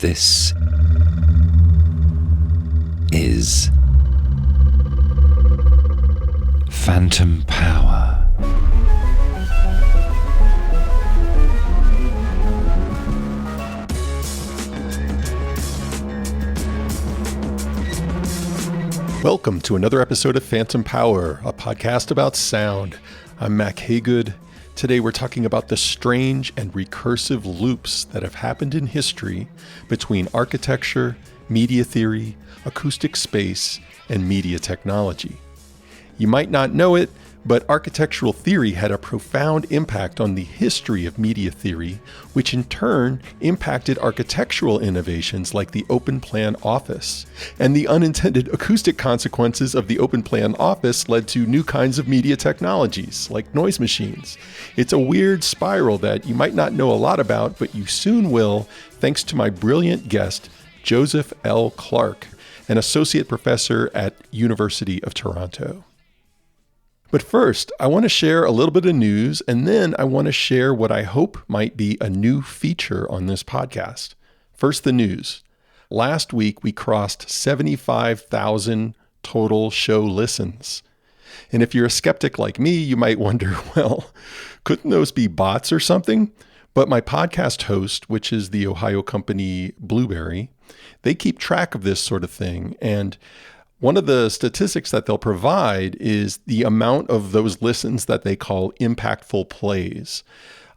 This is Phantom Power. Welcome to another episode of Phantom Power, a podcast about sound. I'm Mack Hagood. Today we're talking about the strange and recursive loops that have happened in history between architecture, media theory, acoustic space, and media technology. You might not know it, but architectural theory had a profound impact on the history of media theory, which in turn impacted architectural innovations like the open plan office. And the unintended acoustic consequences of the open plan office led to new kinds of media technologies, like noise machines. It's a weird spiral that you might not know a lot about, but you soon will, thanks to my brilliant guest, Joseph L. Clarke, an associate professor at University of Toronto. But first, I want to share a little bit of news, and then I want to share what I hope might be a new feature on this podcast. First, the news. Last week, we crossed 75,000 total show listens. And if you're a skeptic like me, you might wonder, well, couldn't those be bots or something? But my podcast host, which is the Ohio company Blueberry, they keep track of this sort of thing. And one of the statistics that they'll provide is the amount of those listens that they call impactful plays.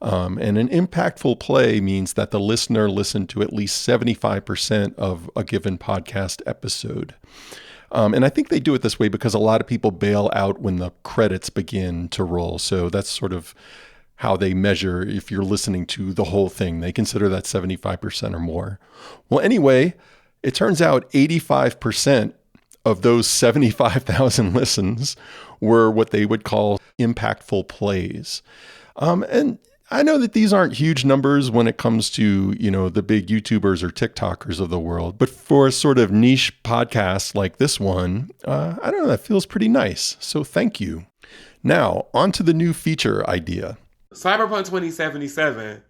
And an impactful play means that the listener listened to at least 75% of a given podcast episode. And I think they do it this way because a lot of people bail out when the credits begin to roll. So that's sort of how they measure if you're listening to the whole thing. They consider that 75% or more. Well, anyway, it turns out 85% of those 75,000 listens were what they would call impactful plays. And I know that these aren't huge numbers when it comes to, the big YouTubers or TikTokers of the world, but for a sort of niche podcast like this one, I don't know, that feels pretty nice. So thank you. Now, on to the new feature idea. Cyberpunk 2077,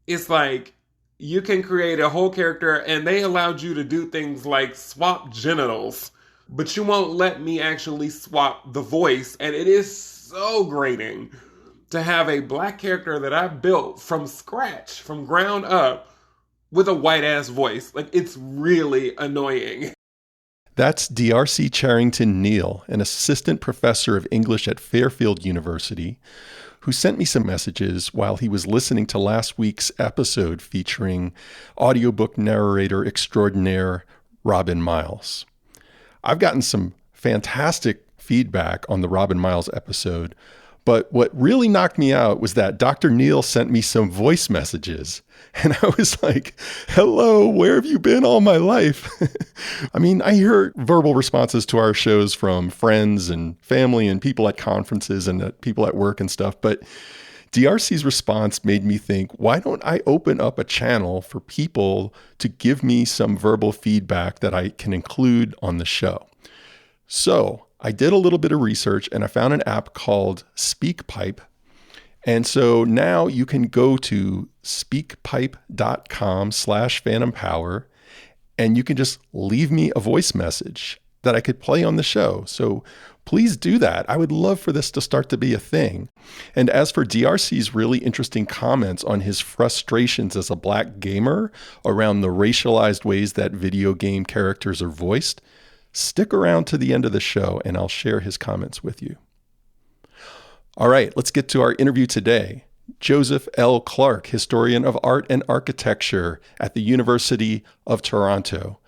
it's like you can create a whole character and they allowed you to do things like swap genitals, but you won't let me actually swap the voice. And it is so grating to have a black character that I built from scratch, from ground up, with a white ass voice. Like, it's really annoying. That's D.R.C. Charrington Neal, an assistant professor of English at Fairfield University, who sent me some messages while he was listening to last week's episode featuring audiobook narrator extraordinaire Robin Miles. I've gotten some fantastic feedback on the Robin Miles episode, but what really knocked me out was that Dr. Neal sent me some voice messages. And I was like, hello, where have you been all my life? I mean, I hear verbal responses to our shows from friends and family and people at conferences and people at work and stuff. But DRC's response made me think, why don't I open up a channel for people to give me some verbal feedback that I can include on the show? So I did a little bit of research and I found an app called SpeakPipe. And so now you can go to speakpipe.com/phantompower and you can just leave me a voice message that I could play on the show. So please do that. I would love for this to start to be a thing. And as for DRC's really interesting comments on his frustrations as a black gamer around the racialized ways that video game characters are voiced, stick around to the end of the show and I'll share his comments with you. All right, let's get to our interview today. Joseph L. Clarke, historian of art and architecture at the University of Toronto.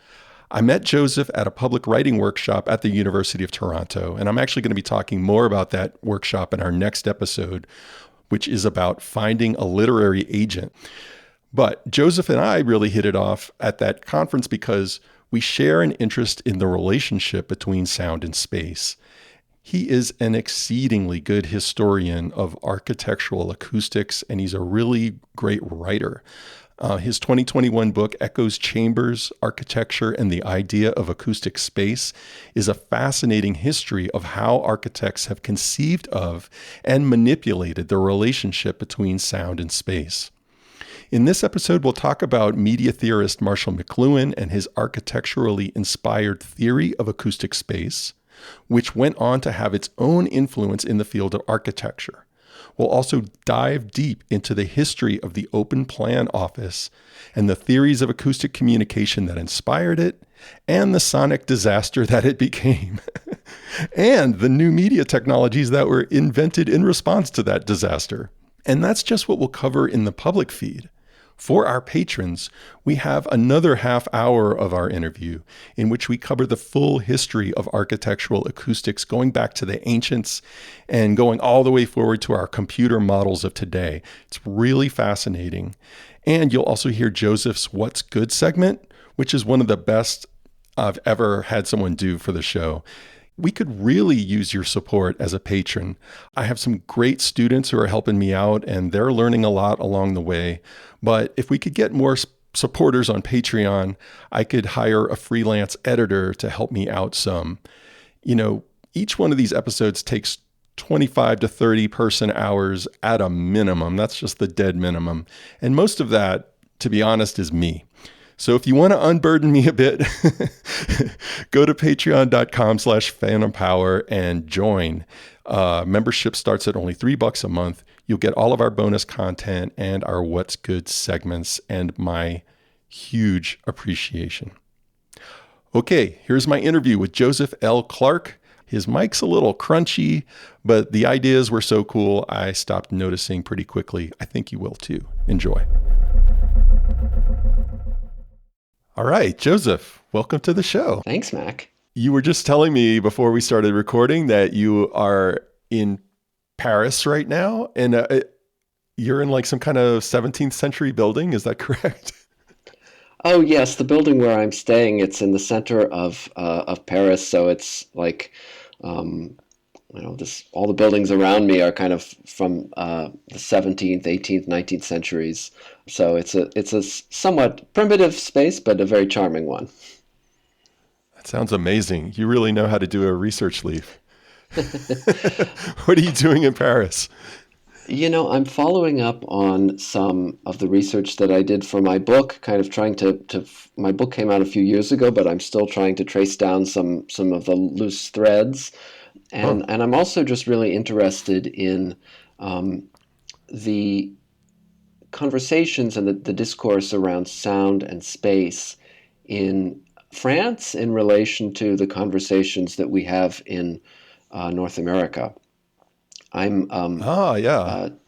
I met Joseph at a public writing workshop at the University of Toronto, and I'm actually going to be talking more about that workshop in our next episode, which is about finding a literary agent. But Joseph and I really hit it off at that conference because we share an interest in the relationship between sound and space. He is an exceedingly good historian of architectural acoustics, and he's a really great writer. His 2021 book, Echoes, Chambers, Architecture, and the Idea of Acoustic Space, is a fascinating history of how architects have conceived of and manipulated the relationship between sound and space. In this episode, we'll talk about media theorist Marshall McLuhan and his architecturally inspired theory of acoustic space, which went on to have its own influence in the field of architecture. We'll also dive deep into the history of the open plan office and the theories of acoustic communication that inspired it, and the sonic disaster that it became, and the new media technologies that were invented in response to that disaster. And that's just what we'll cover in the public feed. For our patrons, we have another half hour of our interview in which we cover the full history of architectural acoustics, going back to the ancients and going all the way forward to our computer models of today. It's really fascinating. And you'll also hear Joseph's What's Good segment, which is one of the best I've ever had someone do for the show. We could really use your support as a patron. I have some great students who are helping me out, and they're learning a lot along the way. But if we could get more supporters on Patreon, I could hire a freelance editor to help me out some. You know, each one of these episodes takes 25 to 30 person hours at a minimum. That's just the dead minimum. And most of that, to be honest, is me. So if you want to unburden me a bit, go to patreon.com/phantompower and join. Membership starts at only $3 a month. You'll get all of our bonus content and our What's Good segments and my huge appreciation. Okay, here's my interview with Joseph L. Clarke. His mic's a little crunchy, but the ideas were so cool, I stopped noticing pretty quickly. I think you will too. Enjoy. All right, Joseph, welcome to the show. Thanks, Mac. You were just telling me before we started recording that you are in Paris right now, and you're in like some kind of 17th century building. Is that correct? Oh, yes, the building where I'm staying, it's in the center of Paris, so it's like, all the buildings around me are kind of from the 17th, 18th, 19th centuries. So it's a somewhat primitive space, but a very charming one. That sounds amazing. You really know how to do a research leaf. What are you doing in Paris? You know, I'm following up on some of the research that I did for my book, kind of trying to my book came out a few years ago, but I'm still trying to trace down some of the loose threads. And I'm also just really interested in the conversations and the discourse around sound and space in France in relation to the conversations that we have in North America. I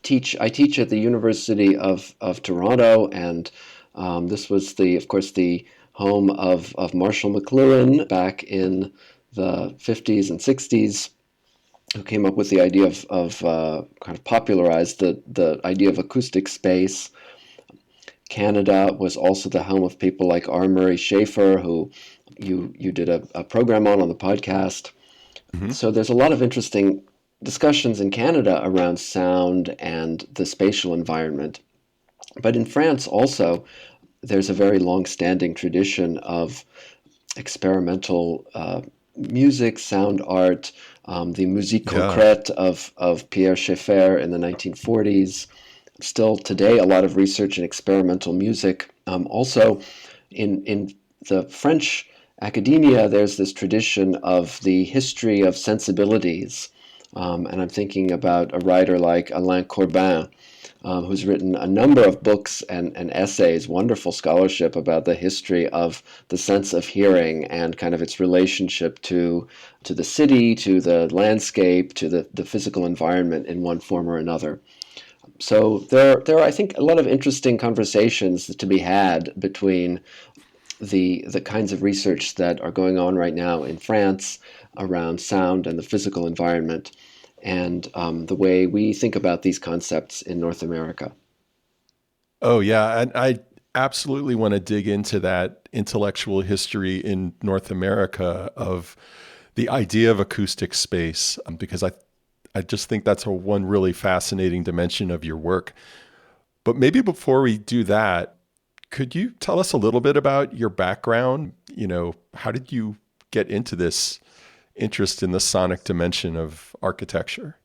teach at the University of Toronto, and this was of course the home of Marshall McLuhan back in the 50s and 60s, who came up with the idea of kind of popularized the idea of acoustic space. Canada was also the home of people like R. Murray Schafer, who you did a program on the podcast. Mm-hmm. So there's a lot of interesting discussions in Canada around sound and the spatial environment. But in France also, there's a very long-standing tradition of experimental music, sound art, the musique concrète of Pierre Schaeffer in the 1940s. Still today, a lot of research in experimental music. Also, in the French academia, there's this tradition of the history of sensibilities. And I'm thinking about a writer like Alain Corbin, who's written a number of books and essays, wonderful scholarship about the history of the sense of hearing and kind of its relationship to the city, to the landscape, to the physical environment in one form or another. So there are, I think, a lot of interesting conversations to be had between the kinds of research that are going on right now in France around sound and the physical environment, and the way we think about these concepts in North America. Oh, yeah. And I absolutely want to dig into that intellectual history in North America of the idea of acoustic space, because I just think that's one really fascinating dimension of your work. But maybe before we do that, could you tell us a little bit about your background? You know, how did you get into this interest in the sonic dimension of architecture?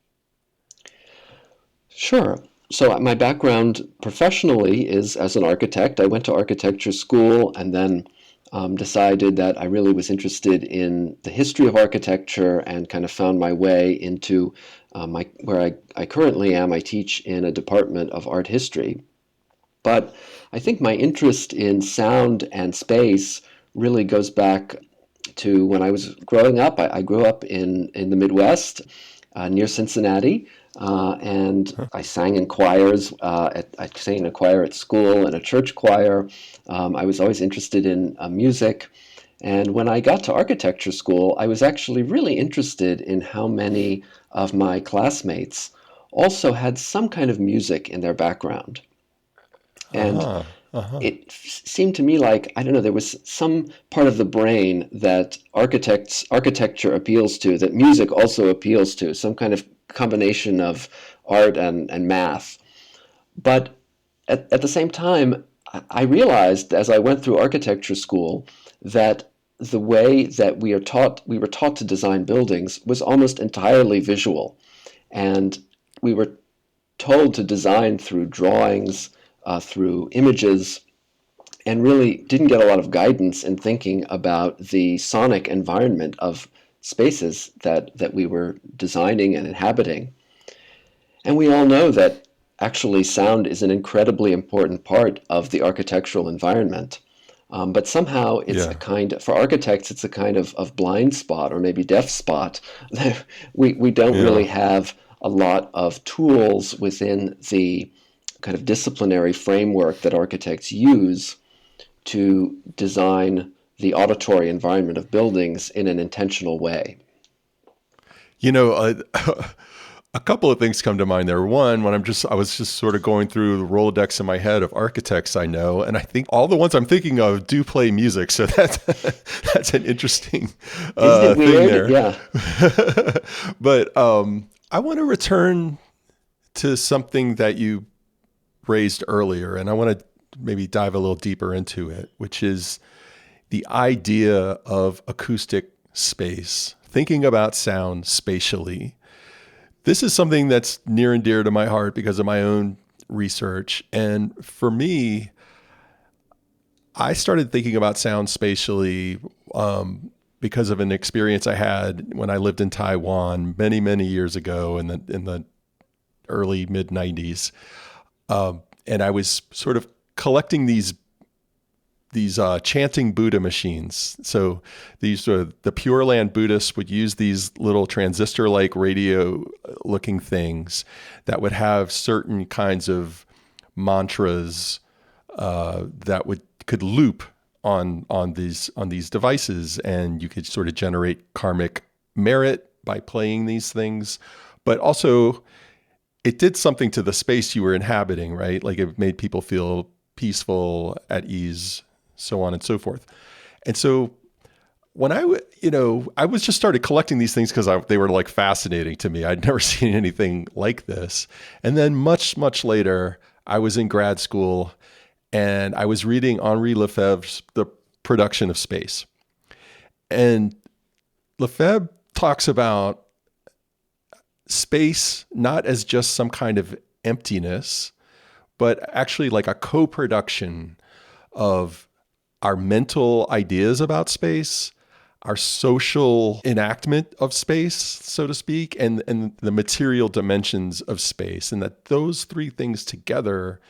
Sure. So my background professionally is as an architect. I went to architecture school and then decided that I really was interested in the history of architecture and kind of found my way into where I currently am. I teach in a department of art history. But I think my interest in sound and space really goes back to when I was growing up. I grew up in the Midwest near Cincinnati. And I sang in choirs. I sang in a choir at school and a church choir. I was always interested in music. And when I got to architecture school, I was actually really interested in how many of my classmates also had some kind of music in their background. And it seemed to me like, I don't know, there was some part of the brain that architecture appeals to, that music also appeals to, some kind of combination of art and math. But at the same time, I realized as I went through architecture school that the way that we were taught to design buildings was almost entirely visual. And we were told to design through drawings, through images, and really didn't get a lot of guidance in thinking about the sonic environment of spaces that we were designing and inhabiting. And we all know that actually sound is an incredibly important part of the architectural environment. But somehow for architects, it's a kind of blind spot or maybe deaf spot. we don't really have a lot of tools within the kind of disciplinary framework that architects use to design the auditory environment of buildings in an intentional way. You know, a couple of things come to mind there. One, when I was just sort of going through the Rolodex in my head of architects I know, and I think all the ones I'm thinking of do play music. So that's an interesting Isn't it thing weird? there. Yeah. But I want to return to something that you raised earlier, and I want to maybe dive a little deeper into it, which is the idea of acoustic space, thinking about sound spatially. This is something that's near and dear to my heart because of my own research. And for me, I started thinking about sound spatially because of an experience I had when I lived in Taiwan many, many years ago in the early mid-90s. And I was sort of collecting these chanting Buddha machines. So these the Pure Land Buddhists would use these little transistor-like radio-looking things that would have certain kinds of mantras that could loop on these devices, and you could sort of generate karmic merit by playing these things, but also it did something to the space you were inhabiting, right? Like it made people feel peaceful, at ease, so on and so forth. And so when I was just started collecting these things because they were like fascinating to me. I'd never seen anything like this. And then much, much later, I was in grad school and I was reading Henri Lefebvre's The Production of Space. And Lefebvre talks about space not as just some kind of emptiness, but actually like a co-production of our mental ideas about space, our social enactment of space, so to speak, and the material dimensions of space, and that those three things together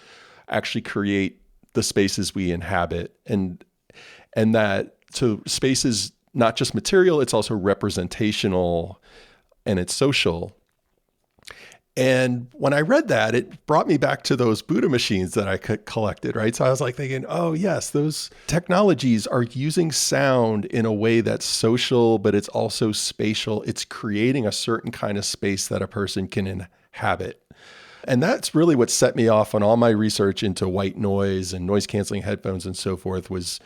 actually create the spaces we inhabit, and that so space is not just material, it's also representational and it's social. And when I read that, it brought me back to those Buddha machines that I collected, right? So I was like thinking, oh yes, those technologies are using sound in a way that's social, but it's also spatial. It's creating a certain kind of space that a person can inhabit. And that's really what set me off on all my research into white noise and noise canceling headphones and so forth, was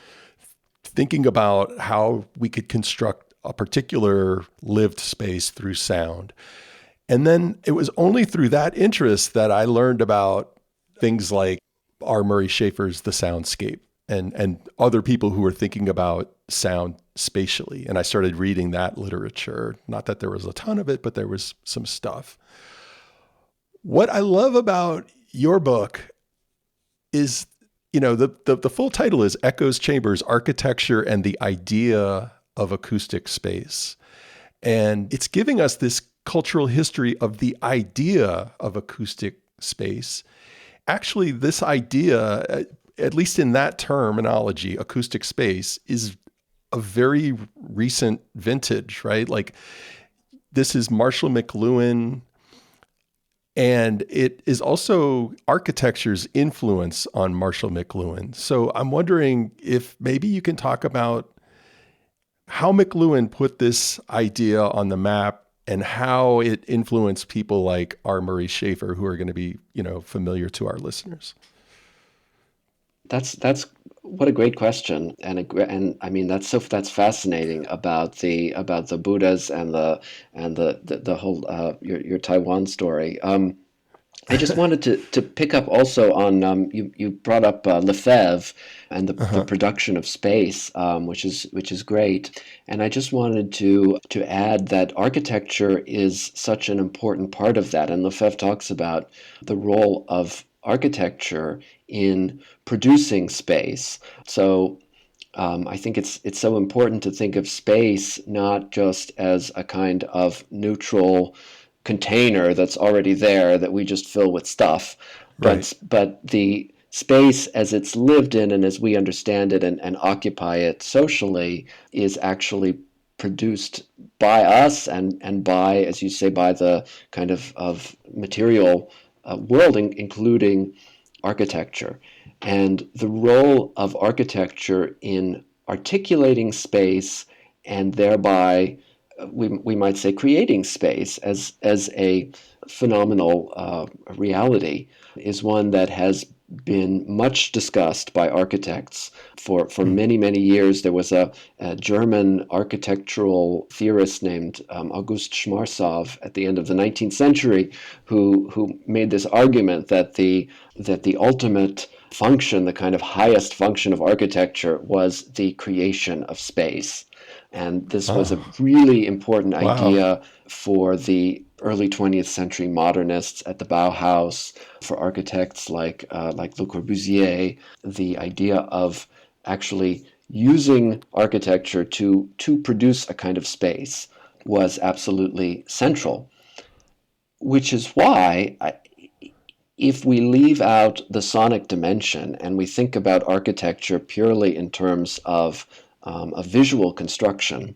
thinking about how we could construct a particular lived space through sound. And then it was only through that interest that I learned about things like R. Murray Schafer's The Soundscape and other people who were thinking about sound spatially. And I started reading that literature. Not that there was a ton of it, but there was some stuff. What I love about your book is, the full title is Echoes, Chambers, Architecture, and the Idea of Acoustic Space. And it's giving us this cultural history of the idea of acoustic space. Actually, this idea, at least in that terminology, acoustic space, is a very recent vintage, right? Like, this is Marshall McLuhan, and it is also architecture's influence on Marshall McLuhan. So I'm wondering if maybe you can talk about how McLuhan put this idea on the map and how it influenced people like R. Murray Schafer, who are going to be, familiar to our listeners. That's what a great question, and I mean that's fascinating about the Buddhas and the whole your Taiwan story. I just wanted to pick up also on you brought up Lefebvre and the production of space, which is great, and I just wanted to add that architecture is such an important part of that, and Lefebvre talks about the role of architecture in producing space. So I think it's so important to think of space not just as a kind of neutral container that's already there that we just fill with stuff, Right. but the space as it's lived in and as we understand it and occupy it socially is actually produced by us and by, as you say, by the kind of material world, including architecture. And the role of architecture in articulating space and thereby we might say creating space as a phenomenal reality is one that has been much discussed by architects for many, many years. There was a German architectural theorist named August Schmarzow at the end of the 19th century who made this argument that the ultimate function, the kind of highest function of architecture, was the creation of space. And this was a really important idea for the early 20th century modernists at the Bauhaus, for architects like Le Corbusier. The idea of actually using architecture to produce a kind of space was absolutely central, which is why if we leave out the sonic dimension and we think about architecture purely in terms of a visual construction,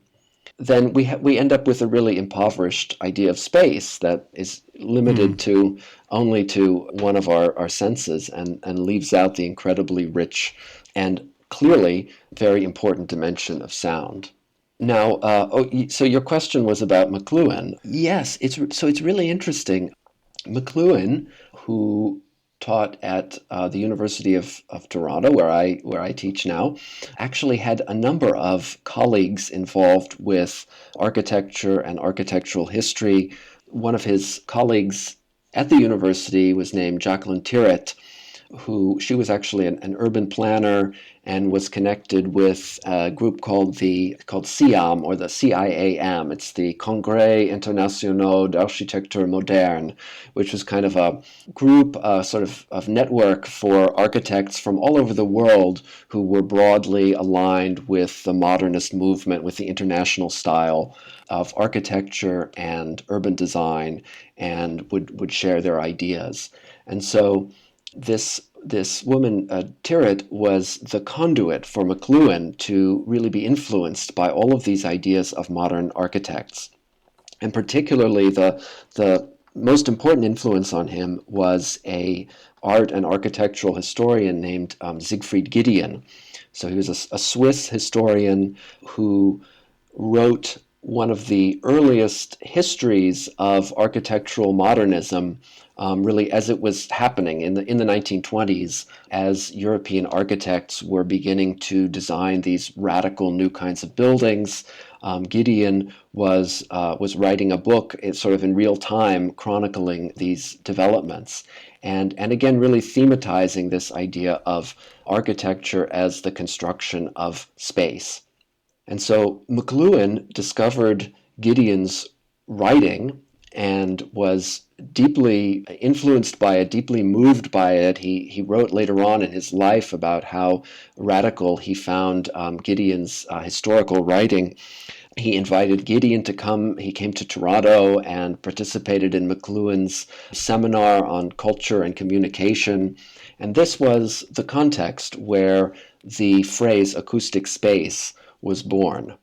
then we end up with a really impoverished idea of space that is limited to only to one of our senses and leaves out the incredibly rich and clearly very important dimension of sound. Now, so your question was about McLuhan. Yes, it's really interesting. McLuhan, who taught at the University of Toronto, where I teach now, actually had a number of colleagues involved with architecture and architectural history. One of his colleagues at the university was named Jacqueline Tirette, she was actually an urban planner and was connected with a group called CIAM, or the CIAM. It's the Congrès International d'Architecture Moderne, which was kind of a group, sort of network for architects from all over the world who were broadly aligned with the modernist movement, with the international style of architecture and urban design, and would share their ideas. And so this woman, Tirette, was the conduit for McLuhan to really be influenced by all of these ideas of modern architects. And particularly the most important influence on him was a art and architectural historian named Siegfried Giedion. So he was a Swiss historian who wrote one of the earliest histories of architectural modernism, really as it was happening in the 1920s, as European architects were beginning to design these radical new kinds of buildings. Giedion was writing a book, sort of in real time, chronicling these developments, and again really thematizing this idea of architecture as the construction of space. And so McLuhan discovered Giedion's writing and was deeply influenced by it, deeply moved by it. He wrote later on in his life about how radical he found Gideon's historical writing. He invited Gideon to come. He came to Toronto and participated in McLuhan's seminar on culture and communication. And this was the context where the phrase acoustic space was born.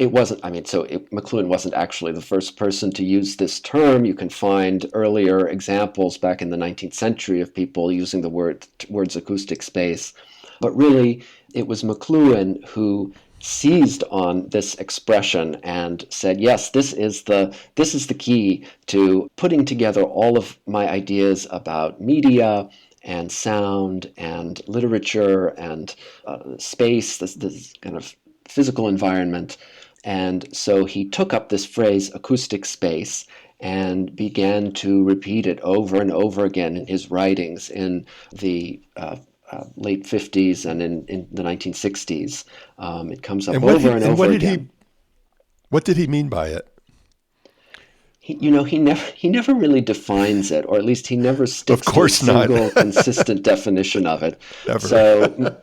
It wasn't, McLuhan wasn't actually the first person to use this term. You can find earlier examples back in the 19th century of people using the words acoustic space. But really, it was McLuhan who seized on this expression and said, yes, this is the key to putting together all of my ideas about media and sound and literature and space, this kind of physical environment. And so he took up this phrase acoustic space and began to repeat it over and over again in his writings in the late 50s and in the 1960s. It comes up over and over again. What did he mean by it? He never really defines it, or at least he never sticks to a single consistent definition of it. Never. So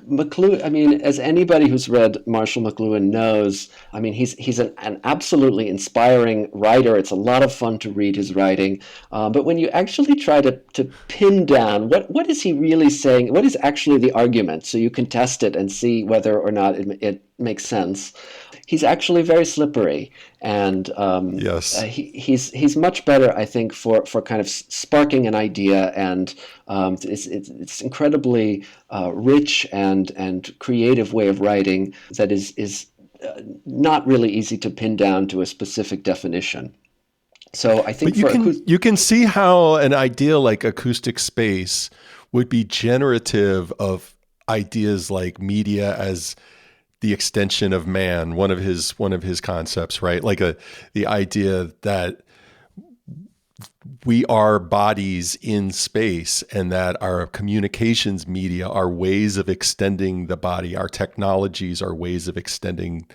McLuhan, as anybody who's read Marshall McLuhan knows, he's an absolutely inspiring writer. It's a lot of fun to read his writing. But when you actually try to pin down what is he really saying, what is actually the argument, so you can test it and see whether or not it makes sense, he's actually very slippery. And yes, he's much better, I think, for kind of sparking an idea, and it's incredibly rich and creative way of writing that is not really easy to pin down to a specific definition. So I think you can see how an idea like acoustic space would be generative of ideas like media as the extension of man, one of his concepts, right? Like the idea that we are bodies in space and that our communications media are ways of extending the body. Our technologies are ways of extending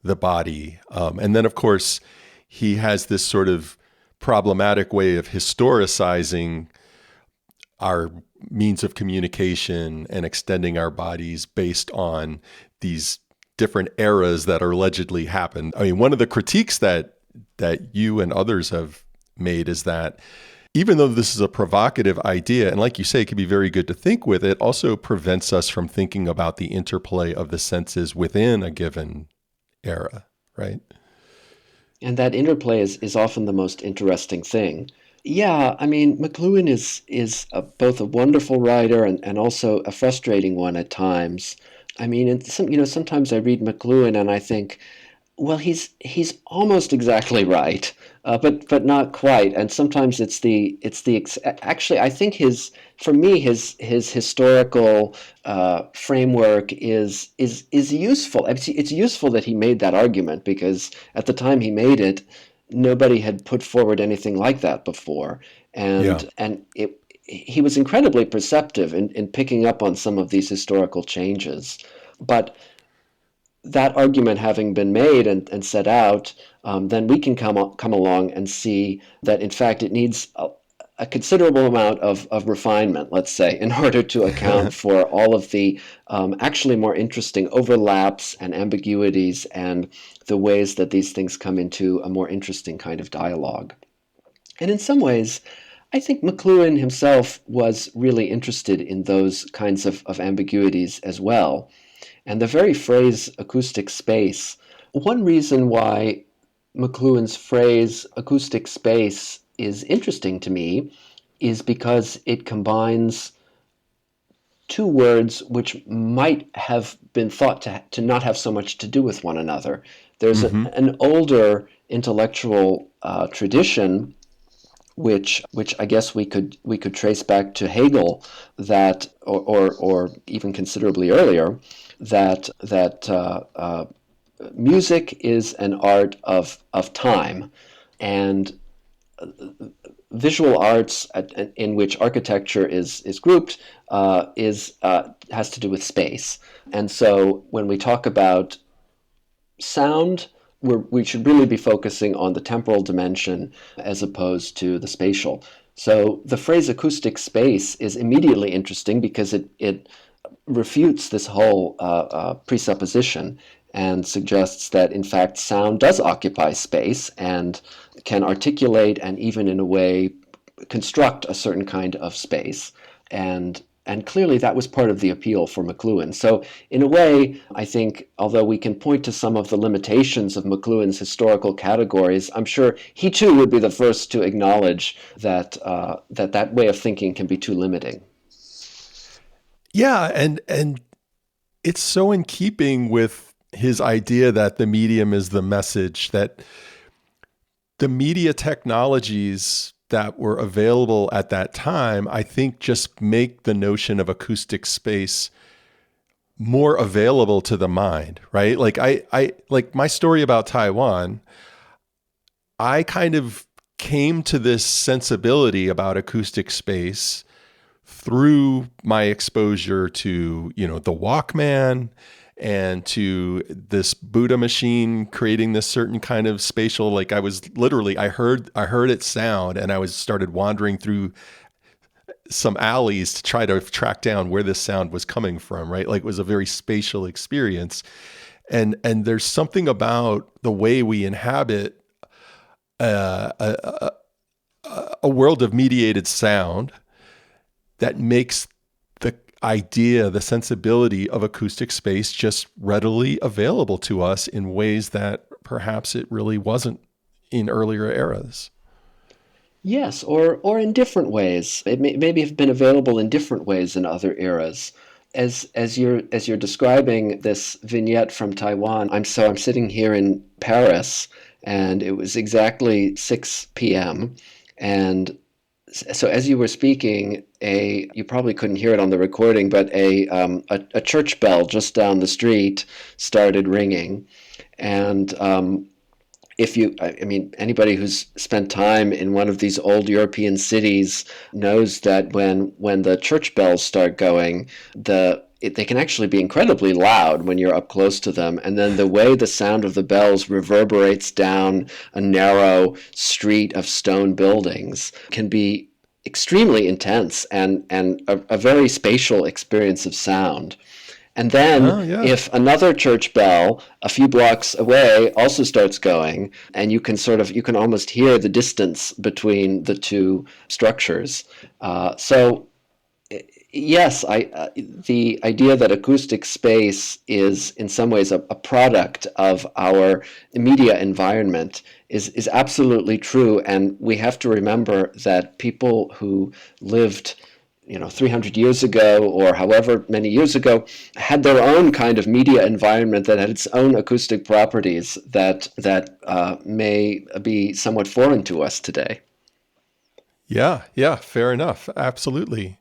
the body. And then, of course, he has this sort of problematic way of historicizing our means of communication and extending our bodies based on these different eras that are allegedly happened. One of the critiques that you and others have made is that even though this is a provocative idea, and like you say, it can be very good to think with, it also prevents us from thinking about the interplay of the senses within a given era, right? And that interplay is often the most interesting thing. Yeah, McLuhan is both a wonderful writer and also a frustrating one at times. Sometimes I read McLuhan and I think, well, he's almost exactly right, but not quite. And sometimes actually I think his historical framework is useful. It's useful that he made that argument, because at the time he made it, nobody had put forward anything like that before, and he was incredibly perceptive in picking up on some of these historical changes. But that argument having been made and set out, then we can come along and see that, in fact, it needs a considerable amount of refinement, let's say, in order to account for all of the actually more interesting overlaps and ambiguities and the ways that these things come into a more interesting kind of dialogue. And in some ways, I think McLuhan himself was really interested in those kinds of ambiguities as well. And the very phrase acoustic space, one reason why McLuhan's phrase acoustic space is interesting to me is because it combines two words which might have been thought to not have so much to do with one another. There's an older intellectual tradition which I guess we could trace back to Hegel, that or even considerably earlier, that music is an art of time, and visual arts in which architecture is grouped has to do with space. And so when we talk about sound, we should really be focusing on the temporal dimension as opposed to the spatial. So the phrase acoustic space is immediately interesting because it refutes this whole presupposition and suggests that, in fact, sound does occupy space and can articulate and even in a way construct a certain kind of space. And clearly that was part of the appeal for McLuhan. So in a way, I think, although we can point to some of the limitations of McLuhan's historical categories, I'm sure he too would be the first to acknowledge that that way of thinking can be too limiting. Yeah, and it's so in keeping with his idea that the medium is the message, that the media technologies that were available at that time, I think, just make the notion of acoustic space more available to the mind, right? Like I like my story about Taiwan, I kind of came to this sensibility about acoustic space through my exposure to, the Walkman and to this Buddha machine creating this certain kind of spatial, like I heard it sound, and I started wandering through some alleys to try to track down where this sound was coming from, right? Like it was a very spatial experience. And there's something about the way we inhabit a world of mediated sound that makes the sensibility of acoustic space just readily available to us in ways that perhaps it really wasn't in earlier eras. Yes, or in different ways. It maybe have been available in different ways in other eras. As you're describing this vignette from Taiwan, I'm sitting here in Paris, and it was exactly 6 p.m. and so as you were speaking, you probably couldn't hear it on the recording, but a church bell just down the street started ringing. And anybody who's spent time in one of these old European cities knows that when the church bells start going, they can actually be incredibly loud when you're up close to them. And then the way the sound of the bells reverberates down a narrow street of stone buildings can be extremely intense and a very spatial experience of sound. And then if another church bell a few blocks away also starts going, and you can almost hear the distance between the two structures. Yes, the idea that acoustic space is in some ways a product of our media environment is absolutely true, and we have to remember that people who lived 300 years ago or however many years ago had their own kind of media environment that had its own acoustic properties that may be somewhat foreign to us today. Yeah, fair enough. Absolutely.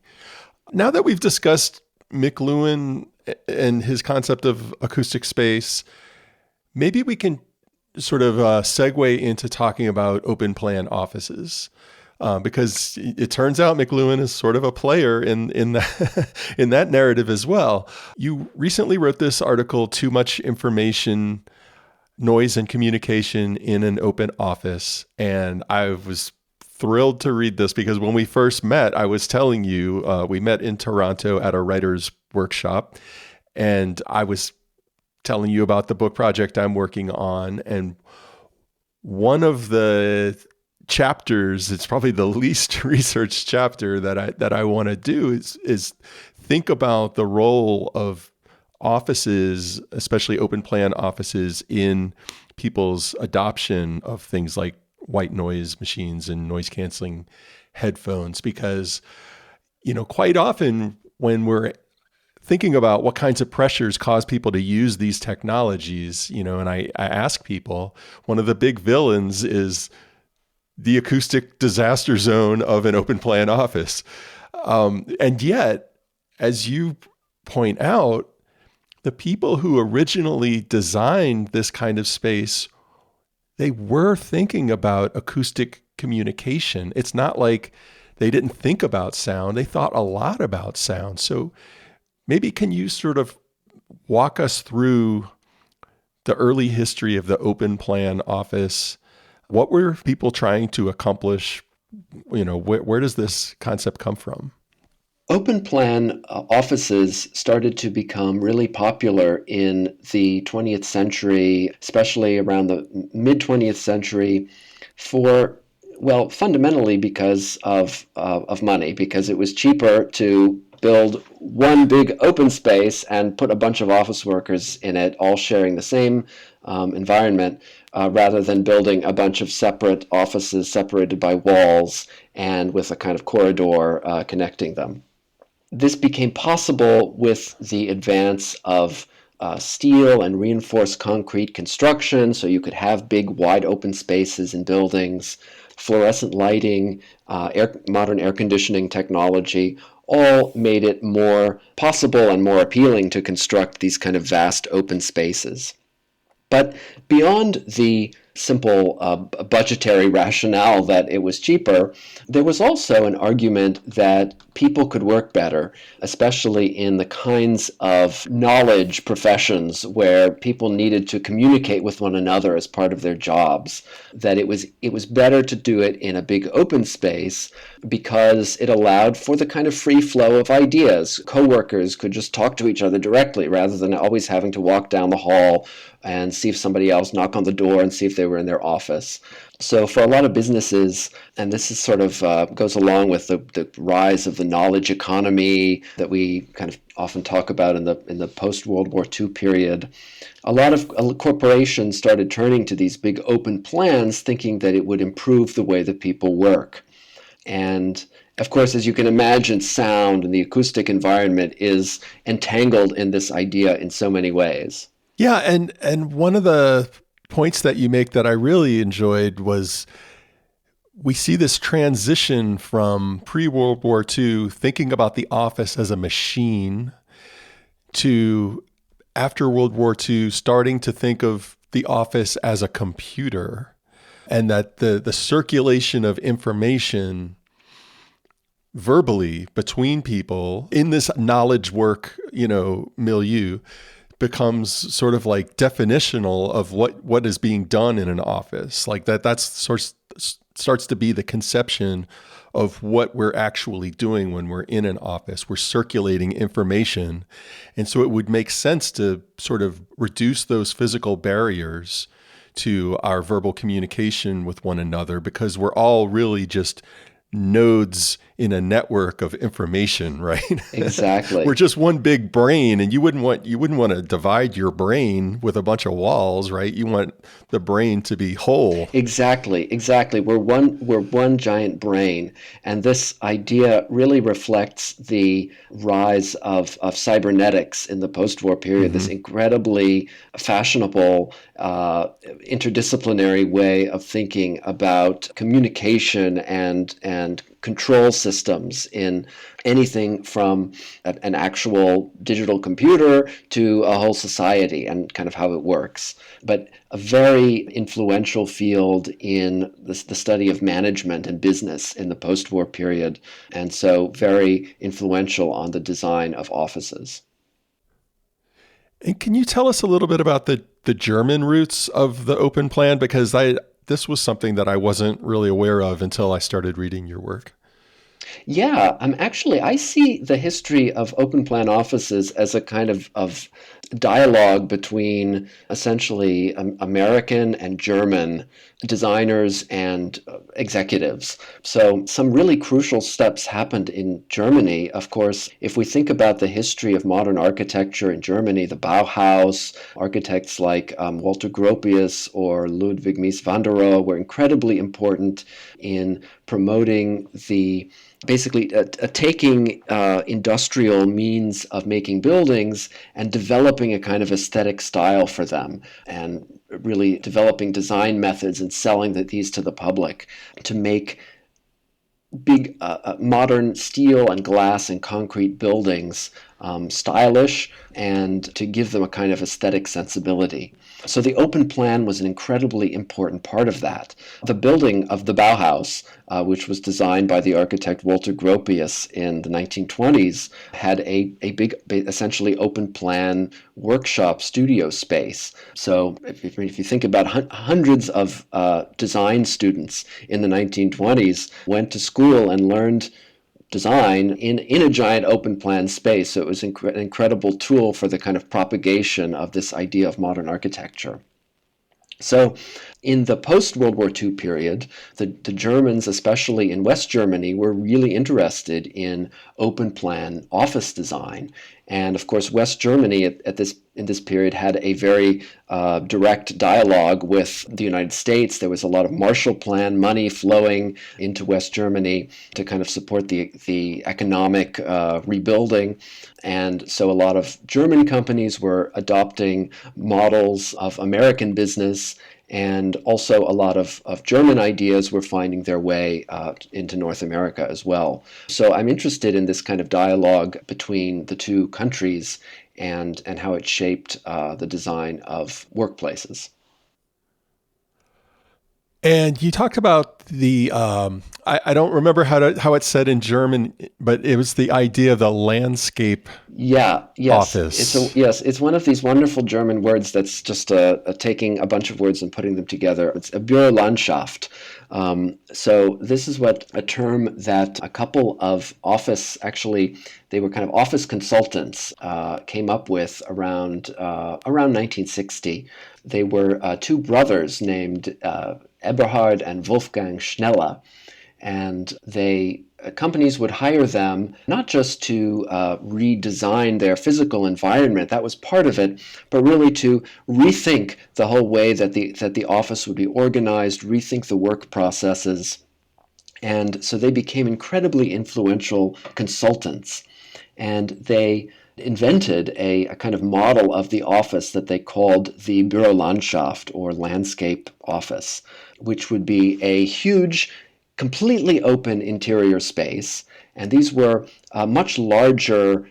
Now that we've discussed McLuhan and his concept of acoustic space, maybe we can sort of segue into talking about open plan offices, because it turns out McLuhan is sort of a player in that narrative as well. You recently wrote this article, Too Much Information, Noise and Communication in an Open Office, and I was thrilled to read this because when we first met, I was telling you, we met in Toronto at a writer's workshop, and I was telling you about the book project I'm working on. And one of the chapters, it's probably the least researched chapter that I want to do is think about the role of offices, especially open plan offices, in people's adoption of things like white noise machines and noise canceling headphones, because, quite often when we're thinking about what kinds of pressures cause people to use these technologies, and I ask people, one of the big villains is the acoustic disaster zone of an open plan office. And yet, as you point out, the people who originally designed this kind of space, they were thinking about acoustic communication. It's not like they didn't think about sound. They thought a lot about sound. So maybe can you sort of walk us through the early history of the open plan office. What were people trying to accomplish? Where does this concept come from? Open plan offices started to become really popular in the 20th century, especially around the mid 20th century, fundamentally because of money, because it was cheaper to build one big open space and put a bunch of office workers in it, all sharing the same environment, rather than building a bunch of separate offices separated by walls and with a kind of corridor connecting them. This became possible with the advance of steel and reinforced concrete construction, so you could have big, wide open spaces in buildings, fluorescent lighting, modern air conditioning technology, all made it more possible and more appealing to construct these kind of vast open spaces. But beyond the simple budgetary rationale that it was cheaper, there was also an argument that people could work better, especially in the kinds of knowledge professions where people needed to communicate with one another as part of their jobs, that it was better to do it in a big open space because it allowed for the kind of free flow of ideas. Coworkers could just talk to each other directly rather than always having to walk down the hall and see if somebody else knock on the door and see if they were in their office. So for a lot of businesses, and this is sort of goes along with the rise of the knowledge economy that we kind of often talk about in the post-World War II period, a lot of corporations started turning to these big open plans thinking that it would improve the way that people work. And of course, as you can imagine, sound and the acoustic environment is entangled in this idea in so many ways. Yeah, and one of the points that you make that I really enjoyed was we see this transition from pre-World War II, thinking about the office as a machine, to after World War II, starting to think of the office as a computer, and that the circulation of information verbally between people in this knowledge work, milieu becomes sort of like definitional of what is being done in an office. Like that's starts to be the conception of what we're actually doing when we're in an office. We're circulating information. And so it would make sense to sort of reduce those physical barriers to our verbal communication with one another, because we're all really just nodes in a network of information, right? Exactly. We're just one big brain, and you wouldn't want to divide your brain with a bunch of walls, right? You want the brain to be whole. Exactly. We're one giant brain, and this idea really reflects the rise of cybernetics in the post-war period. Mm-hmm. This incredibly fashionable, interdisciplinary way of thinking about communication and control systems in anything from an actual digital computer to a whole society and kind of how it works. But a very influential field in the study of management and business in the post-war period, and so very influential on the design of offices. And can you tell us a little bit about the German roots of the open plan? Because this was something that I wasn't really aware of until I started reading your work. Yeah, I see the history of open plan offices as a kind of dialogue between essentially American and German designers and executives. So some really crucial steps happened in Germany. Of course, if we think about the history of modern architecture in Germany, the Bauhaus, architects like Walter Gropius or Ludwig Mies van der Rohe were incredibly important in promoting taking industrial means of making buildings and developing a kind of aesthetic style for them, and really developing design methods and selling these to the public to make big modern steel and glass and concrete buildings stylish and to give them a kind of aesthetic sensibility. So the open plan was an incredibly important part of that. The building of the Bauhaus, which was designed by the architect Walter Gropius in the 1920s, had a big, essentially open plan workshop studio space. So if you think about hundreds of design students in the 1920s went to school and learned design in a giant open plan space. So it was an incredible tool for the kind of propagation of this idea of modern architecture. So in the post-World War II period, the Germans, especially in West Germany, were really interested in open plan office design. And of course, West Germany in this period had a very direct dialogue with the United States. There was a lot of Marshall Plan money flowing into West Germany to kind of support the economic rebuilding. And so a lot of German companies were adopting models of American business, and also a lot of German ideas were finding their way into North America as well. So I'm interested in this kind of dialogue between the two countries and how it shaped the design of workplaces. And you talked about the, I don't remember how it's said in German, but it was the idea of the landscape office. It's one of these wonderful German words that's just taking a bunch of words and putting them together. It's a Bürolandschaft. So this is a term that a couple of they were kind of office consultants, came up with around 1960. They were two brothers named Eberhard and Wolfgang Schneller, and companies would hire them not just to redesign their physical environment, that was part of it, but really to rethink the whole way that the office would be organized, rethink the work processes. And so they became incredibly influential consultants, and they invented a kind of model of the office that they called the Bürolandschaft, or landscape office, which would be a huge, completely open interior space. And these were much larger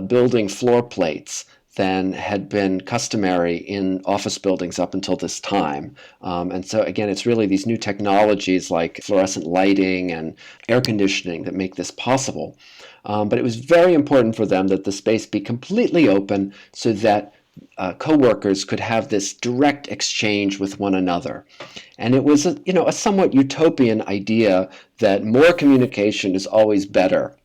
building floor plates than had been customary in office buildings up until this time. And so again, it's really these new technologies like fluorescent lighting and air conditioning that make this possible. But it was very important for them that the space be completely open so that co-workers could have this direct exchange with one another. And it was a somewhat utopian idea that more communication is always better.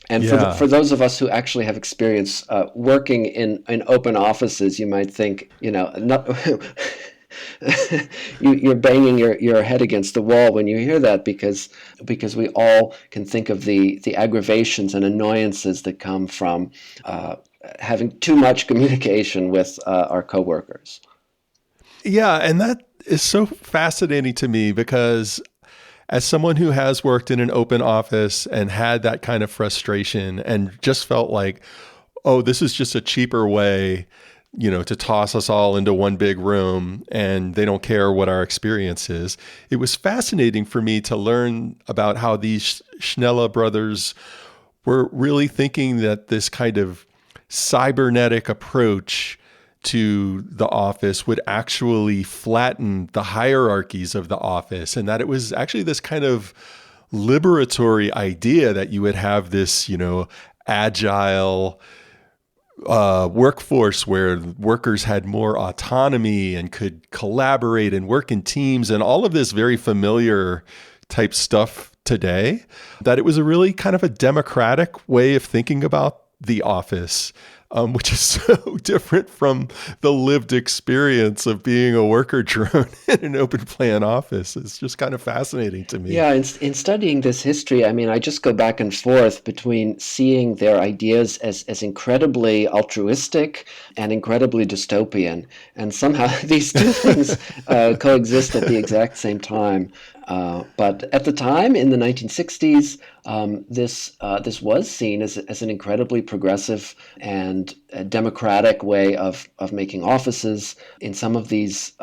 And for those of us who actually have experience working in open offices, you might think, you're banging your head against the wall when you hear that, because we all can think of the aggravations and annoyances that come from having too much communication with our coworkers. Yeah, and that is so fascinating to me, because as someone who has worked in an open office and had that kind of frustration and just felt like, oh, this is just a cheaper way, to toss us all into one big room and they don't care what our experience is. It was fascinating for me to learn about how these Schneller brothers were really thinking that this kind of cybernetic approach to the office would actually flatten the hierarchies of the office, and that it was actually this kind of liberatory idea that you would have this, agile workforce where workers had more autonomy and could collaborate and work in teams and all of this very familiar type stuff today, that it was a really kind of a democratic way of thinking about the office. Which is so different from the lived experience of being a worker drone in an open plan office. It's just kind of fascinating to me. Yeah, in studying this history, I just go back and forth between seeing their ideas as incredibly altruistic and incredibly dystopian. And somehow these two things coexist at the exact same time. But at the time, in the 1960s, this was seen as an incredibly progressive and democratic way of making offices. In some of these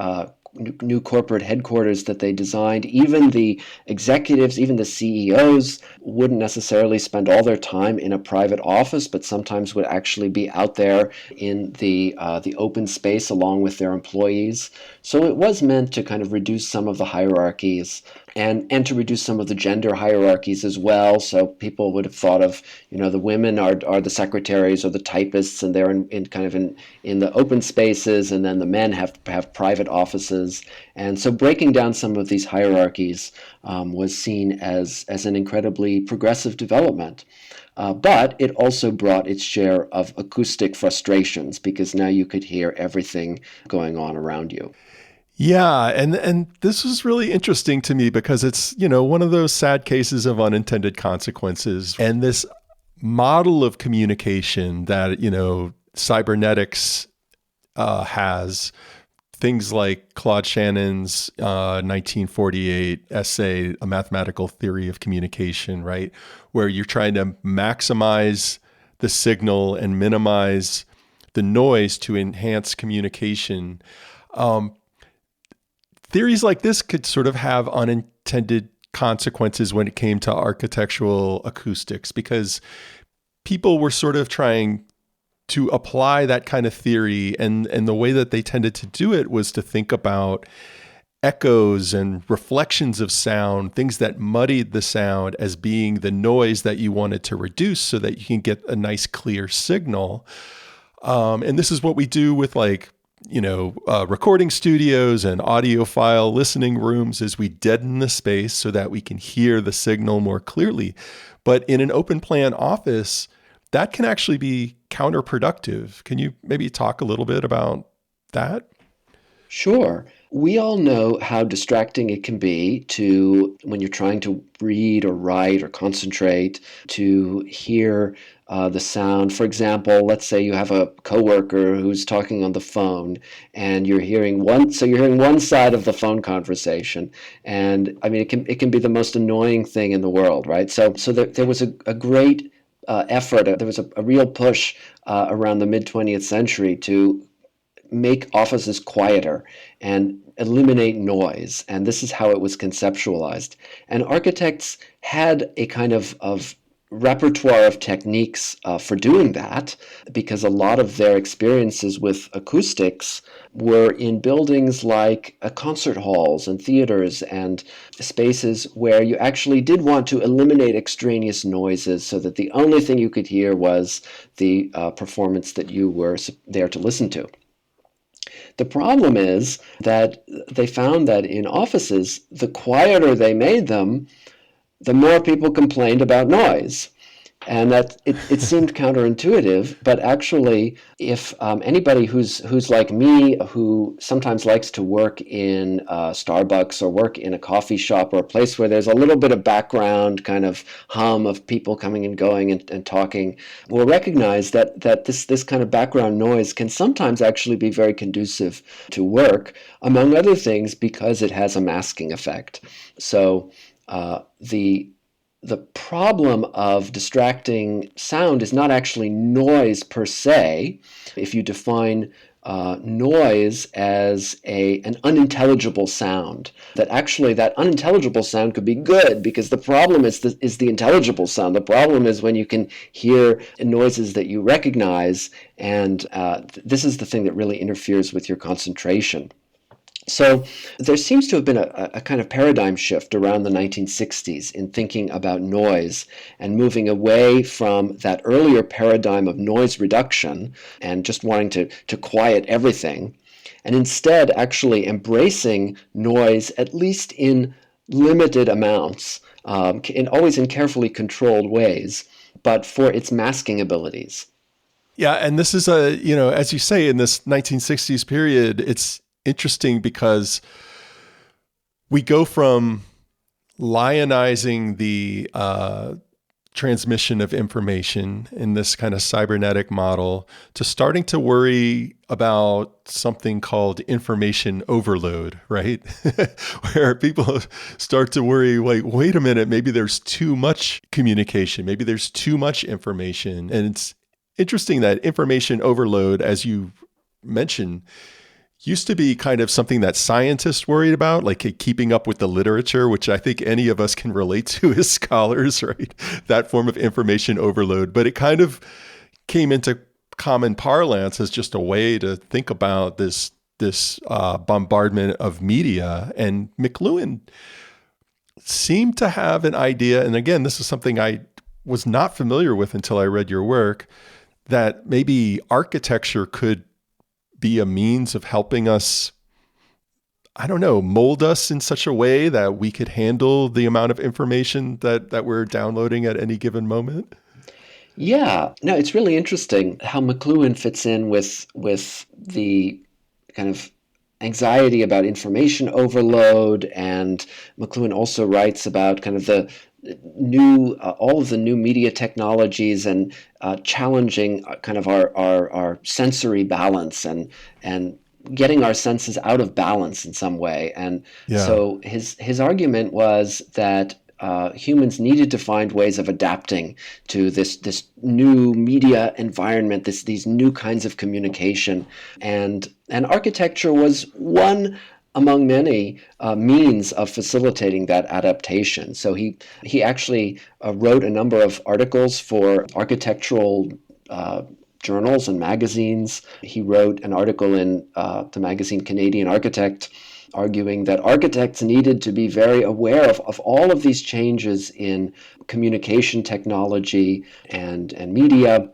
new corporate headquarters that they designed. Even the executives, even the CEOs wouldn't necessarily spend all their time in a private office, but sometimes would actually be out there in the open space along with their employees. So it was meant to kind of reduce some of the hierarchies and to reduce some of the gender hierarchies as well. So people would have thought of, the women are the secretaries or the typists, and they're in the open spaces, and then the men have private offices. And so breaking down some of these hierarchies was seen as an incredibly progressive development. But it also brought its share of acoustic frustrations, because now you could hear everything going on around you. Yeah, and this was really interesting to me because it's, one of those sad cases of unintended consequences. And this model of communication that, cybernetics has, things like Claude Shannon's 1948 essay, A Mathematical Theory of Communication, right? Where you're trying to maximize the signal and minimize the noise to enhance communication. Theories like this could sort of have unintended consequences when it came to architectural acoustics, because people were sort of trying to apply that kind of theory, and the way that they tended to do it was to think about echoes and reflections of sound, things that muddied the sound, as being the noise that you wanted to reduce so that you can get a nice clear signal. And this is what we do with recording studios and audiophile listening rooms, is we deaden the space so that we can hear the signal more clearly. But in an open plan office, that can actually be counterproductive. Can you maybe talk a little bit about that? Sure. We all know how distracting it can be when you're trying to read or write or concentrate, to hear the sound. For example, let's say you have a coworker who's talking on the phone, and you're hearing one side of the phone conversation, and I mean it can be the most annoying thing in the world, right? So there was a great effort. There was a real push around the mid-20th century to make offices quieter and eliminate noise. And this is how it was conceptualized. And architects had a kind of repertoire of techniques for doing that, because a lot of their experiences with acoustics were in buildings like concert halls and theaters and spaces where you actually did want to eliminate extraneous noises, so that the only thing you could hear was the performance that you were there to listen to. The problem is that they found that in offices, the quieter they made them, the more people complained about noise. And that it seemed counterintuitive, but actually, if anybody who's like me, who sometimes likes to work in Starbucks or work in a coffee shop or a place where there's a little bit of background kind of hum of people coming and going and talking, will recognize that this kind of background noise can sometimes actually be very conducive to work, among other things, because it has a masking effect. So the problem of distracting sound is not actually noise per se. If you define noise as an unintelligible sound, that unintelligible sound could be good, because the problem is the intelligible sound. The problem is when you can hear noises that you recognize, and this is the thing that really interferes with your concentration. So there seems to have been a kind of paradigm shift around the 1960s in thinking about noise, and moving away from that earlier paradigm of noise reduction and just wanting to quiet everything, and instead actually embracing noise, at least in limited amounts, and always in carefully controlled ways, but for its masking abilities. Yeah, and this is as you say, in this 1960s period, it's interesting because we go from lionizing the transmission of information in this kind of cybernetic model to starting to worry about something called information overload, right? Where people start to worry, wait a minute, maybe there's too much communication, maybe there's too much information. And it's interesting that information overload, as you mentioned, used to be kind of something that scientists worried about, like keeping up with the literature, which I think any of us can relate to as scholars, right? That form of information overload. But it kind of came into common parlance as just a way to think about this bombardment of media. And McLuhan seemed to have an idea, and again, this is something I was not familiar with until I read your work, that maybe architecture could be a means of helping us, I don't know, mold us in such a way that we could handle the amount of information that we're downloading at any given moment? Yeah, no, it's really interesting how McLuhan fits in with the kind of anxiety about information overload. And McLuhan also writes about kind of the new, all of the new media technologies and challenging kind of our sensory balance and getting our senses out of balance in some way. And so his argument was that humans needed to find ways of adapting to this new media environment, these new kinds of communication, and architecture was one among many means of facilitating that adaptation. So he actually wrote a number of articles for architectural journals and magazines. He wrote an article in the magazine Canadian Architect, arguing that architects needed to be very aware of all of these changes in communication technology and media,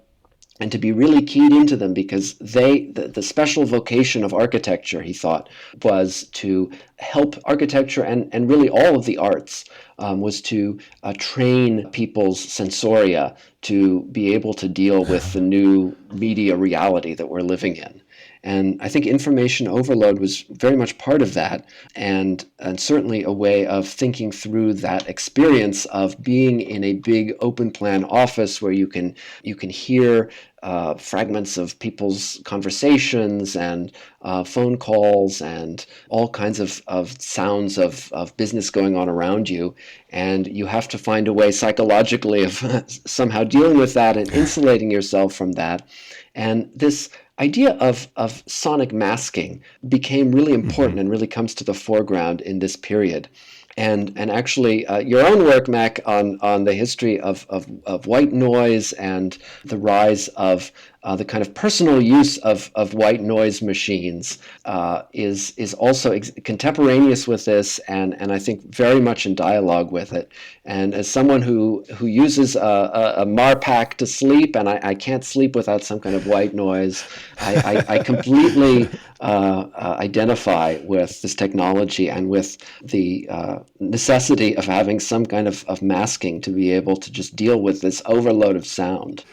and to be really keyed into them, because the special vocation of architecture, he thought, was to help architecture and really all of the arts, was to train people's sensoria to be able to deal with the new media reality that we're living in. And I think information overload was very much part of that, and certainly a way of thinking through that experience of being in a big open plan office where you can hear fragments of people's conversations and phone calls and all kinds of sounds of business going on around you. And you have to find a way psychologically of somehow dealing with that and insulating yourself from that. And this idea of sonic masking became really important and really comes to the foreground in this period. And actually, your own work, Mack, on the history of white noise and the rise of the kind of personal use of white noise machines is also contemporaneous with this, and I think very much in dialogue with it. And as someone who uses a Marpack to sleep, and I can't sleep without some kind of white noise, I completely identify with this technology and with the necessity of having some kind of masking to be able to just deal with this overload of sound.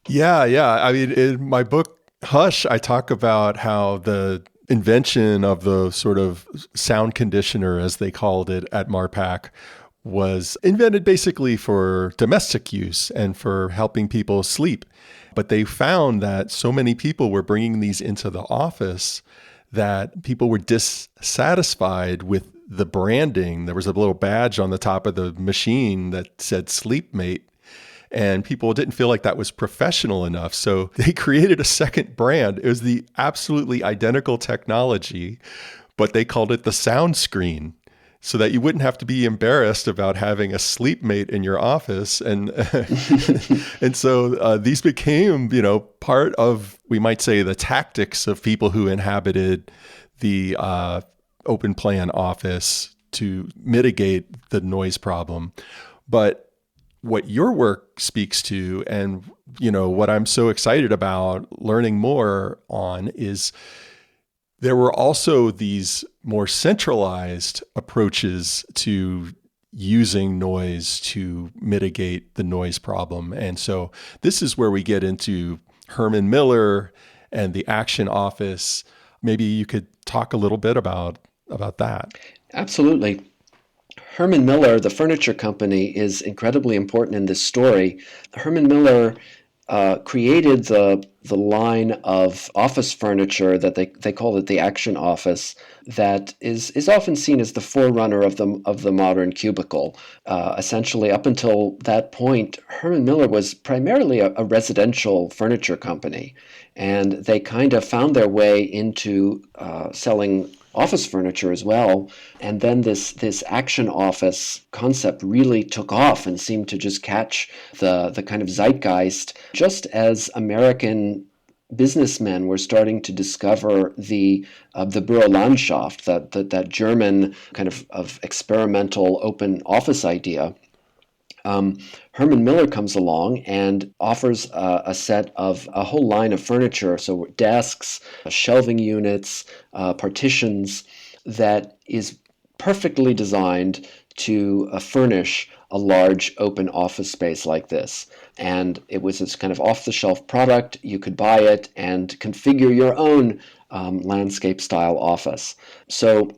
Yeah. I mean, in my book, Hush, I talk about how the invention of the sort of sound conditioner, as they called it at Marpack, was invented basically for domestic use and for helping people sleep. But they found that so many people were bringing these into the office that people were dissatisfied with the branding. There was a little badge on the top of the machine that said Sleepmate, and people didn't feel like that was professional enough. So they created a second brand. It was the absolutely identical technology, but they called it the Sound Screen, so that you wouldn't have to be embarrassed about having a sleepmate in your office. And and so these became, part of, we might say, the tactics of people who inhabited the open plan office to mitigate the noise problem. But what your work speaks to, and what I'm so excited about learning more on, is there were also these more centralized approaches to using noise to mitigate the noise problem. And so this is where we get into Herman Miller and the Action Office. Maybe you could talk a little bit about that. Absolutely. Herman Miller, the furniture company, is incredibly important in this story. Herman Miller created the line of office furniture that they call it the Action Office, that is often seen as the forerunner of the modern cubicle. Essentially, up until that point, Herman Miller was primarily a residential furniture company, and they kind of found their way into selling office furniture as well. And then this Action Office concept really took off and seemed to just catch the kind of zeitgeist, just as American businessmen were starting to discover the Bürolandschaft, that German kind of experimental open office idea. Herman Miller comes along and offers a whole line of furniture, so desks, shelving units, partitions, that is perfectly designed to furnish a large open office space like this. And it was this kind of off-the-shelf product. You could buy it and configure your own landscape-style office. So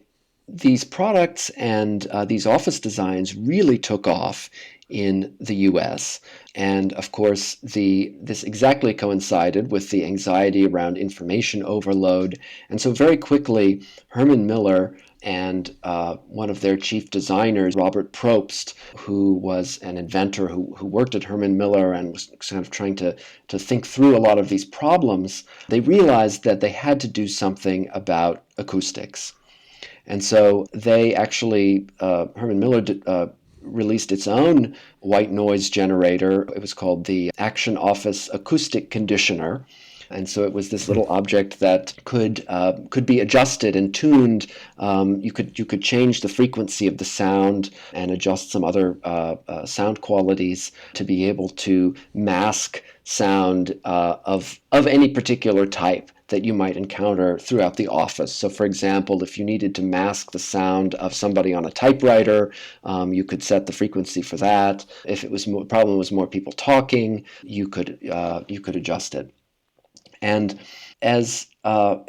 these products and these office designs really took off in the US. And of course, this exactly coincided with the anxiety around information overload. And so very quickly, Herman Miller and one of their chief designers, Robert Probst, who was an inventor who worked at Herman Miller and was kind of trying to think through a lot of these problems, they realized that they had to do something about acoustics. And so they actually, Herman Miller released its own white noise generator. It was called the Action Office Acoustic Conditioner. And so it was this little object that could be adjusted and tuned. You could change the frequency of the sound and adjust some other sound qualities to be able to mask sound of any particular type that you might encounter throughout the office. So for example, if you needed to mask the sound of somebody on a typewriter, you could set the frequency for that. If it was problem was more people talking, you could adjust it. And as time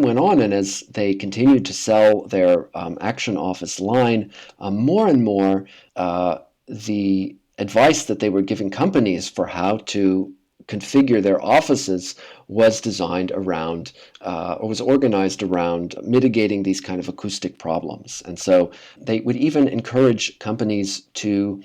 went on and as they continued to sell their Action Office line, more and more the advice that they were giving companies for how to configure their offices was designed around or was organized around mitigating these kind of acoustic problems. And so they would even encourage companies to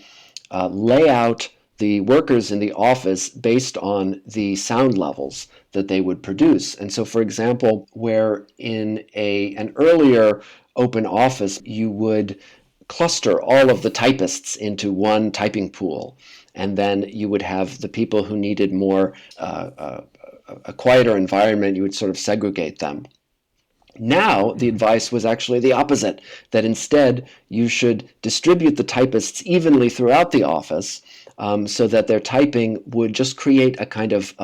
lay out the workers in the office based on the sound levels that they would produce. And so, for example, where in an earlier open office, you would cluster all of the typists into one typing pool, and then you would have the people who needed more a quieter environment, you would sort of segregate them. Now, the advice was actually the opposite, that instead you should distribute the typists evenly throughout the office, so that their typing would just create a kind of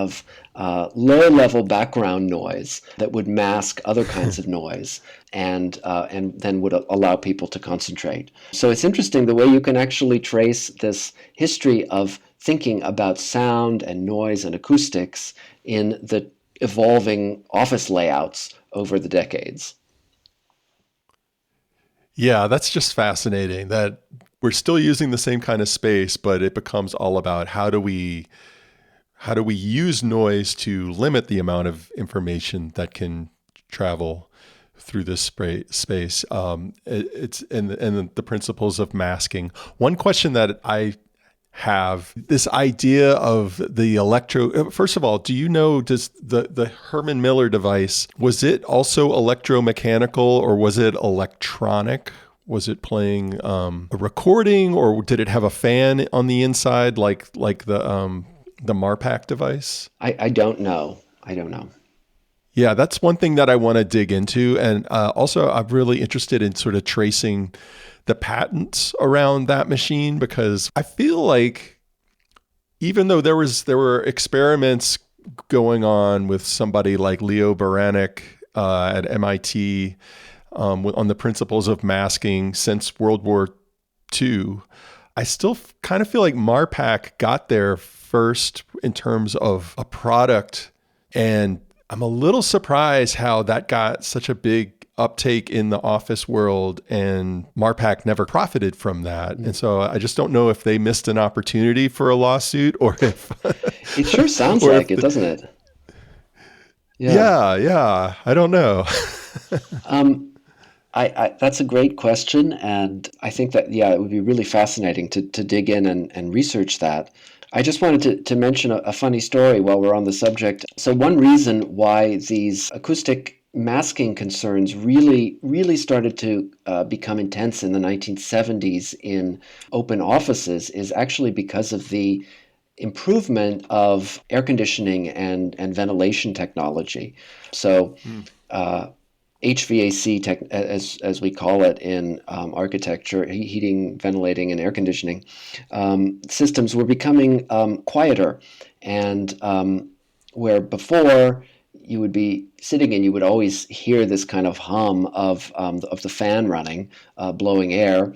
low-level background noise that would mask other kinds of noise and then would allow people to concentrate. So it's interesting the way you can actually trace this history of thinking about sound and noise and acoustics in the evolving office layouts over the decades. Yeah, that's just fascinating that we're still using the same kind of space, but it becomes all about how do we use noise to limit the amount of information that can travel through this space. It's and the principles of masking. One question that I have, this idea of the electro. First of all, do you know, does the Herman Miller device, was it also electromechanical or was it electronic? Was it playing a recording, or did it have a fan on the inside like the Marpac device? I don't know. Yeah, that's one thing that I want to dig into. And also, I'm really interested in sort of tracing the patents around that machine, because I feel like even though there were experiments going on with somebody like Leo Beranek at MIT on the principles of masking since World War II, I still kind of feel like Marpac got there first in terms of a product and I'm a little surprised how that got such a big uptake in the office world, and Marpak never profited from that. And so I just don't know if they missed an opportunity for a lawsuit, or if It sure sounds or like if it, doesn't it? yeah, I don't know. That's a great question, and I think that it would be really fascinating to dig in and research that. I just wanted to mention a funny story while we're on the subject. So one reason why these acoustic masking concerns really started to become intense in the 1970s in open offices is actually because of the improvement of air conditioning and ventilation technology. So HVAC, as we call it in architecture, heating, ventilating, and air conditioning systems were becoming quieter, and where before you would be sitting and you would always hear this kind of hum of the fan running, blowing air.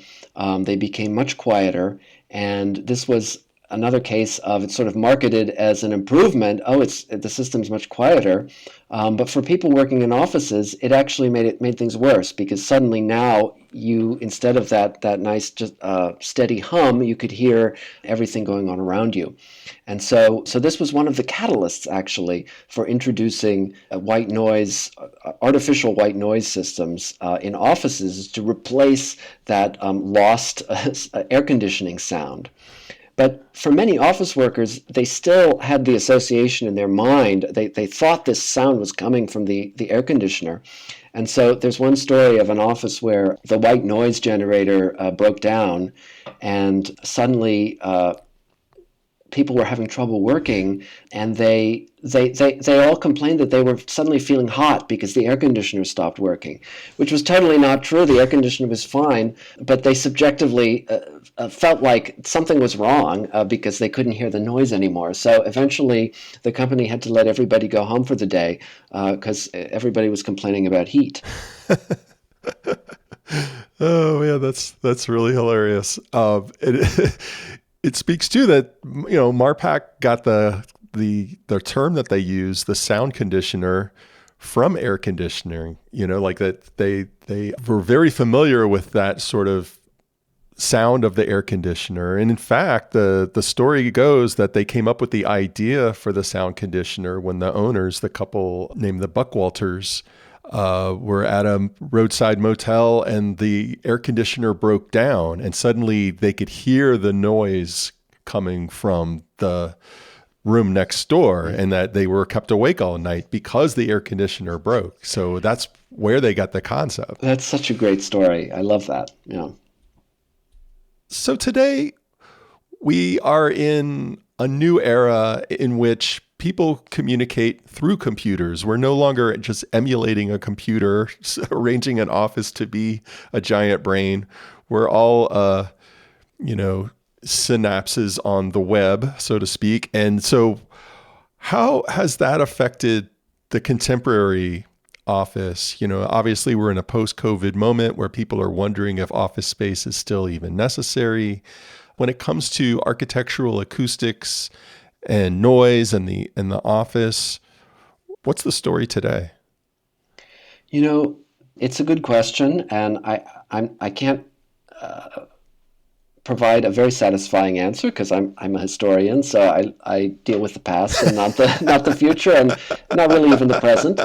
They became much quieter, and this was another case of it's sort of marketed as an improvement. Oh, the system's much quieter, but for people working in offices, it actually made things worse, because suddenly now you, instead of that nice just steady hum, you could hear everything going on around you. And so this was one of the catalysts actually for introducing artificial white noise systems in offices to replace that lost air conditioning sound. But for many office workers, they still had the association in their mind. They thought this sound was coming from the air conditioner. And so there's one story of an office where the white noise generator broke down, and suddenly people were having trouble working, and they all complained that they were suddenly feeling hot because the air conditioner stopped working, which was totally not true. The air conditioner was fine, but they subjectively felt like something was wrong because they couldn't hear the noise anymore. So eventually the company had to let everybody go home for the day because everybody was complaining about heat. Oh yeah, that's really hilarious. It speaks to that, Marpak got the term that they use, the sound conditioner, from air conditioning. Like that they were very familiar with that sort of sound of the air conditioner. And in fact, the story goes that they came up with the idea for the sound conditioner when the owners, the couple named the Buckwalters, were at a roadside motel, and the air conditioner broke down, and suddenly they could hear the noise coming from the room next door, and that they were kept awake all night because the air conditioner broke. So that's where they got the concept. That's such a great story. I love that. Yeah. So today we are in a new era in which people communicate through computers. We're no longer just emulating a computer, arranging an office to be a giant brain. We're all, synapses on the web, so to speak. And so how has that affected the contemporary office? Obviously we're in a post-COVID moment where people are wondering if office space is still even necessary. When it comes to architectural acoustics and noise and the office, what's the story today? It's a good question, and I can't provide a very satisfying answer because I'm a historian, so I deal with the past and not the future, and not really even the present.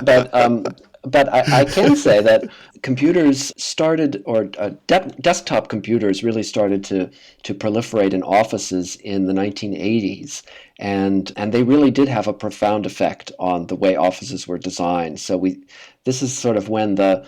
But I can say that computers started, or desktop computers really started to proliferate in offices in the 1980s, and they really did have a profound effect on the way offices were designed. So this is sort of when the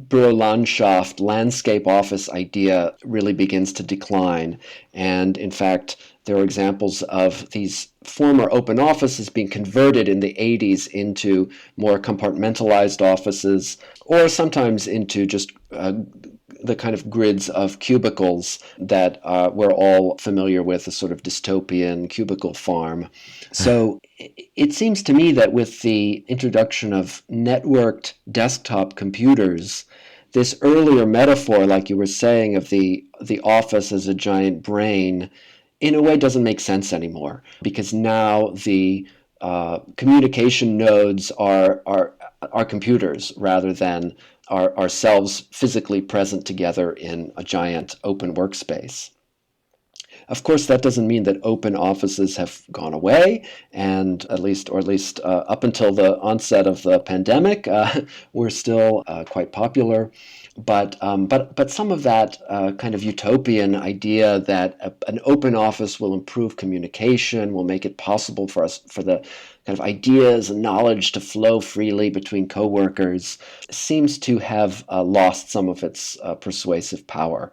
Bürolandschaft, landscape office idea really begins to decline. And in fact, there are examples of these former open offices being converted in the 80s into more compartmentalized offices, or sometimes into just the kind of grids of cubicles that we're all familiar with, a sort of dystopian cubicle farm. So it seems to me that with the introduction of networked desktop computers, this earlier metaphor, like you were saying, of the office as a giant brain, in a way doesn't make sense anymore, because now the communication nodes are computers rather than ourselves physically present together in a giant open workspace. Of course, that doesn't mean that open offices have gone away, and at least up until the onset of the pandemic, were still quite popular. But some of that kind of utopian idea that an open office will improve communication, will make it possible for the kind of ideas and knowledge to flow freely between coworkers, seems to have lost some of its persuasive power.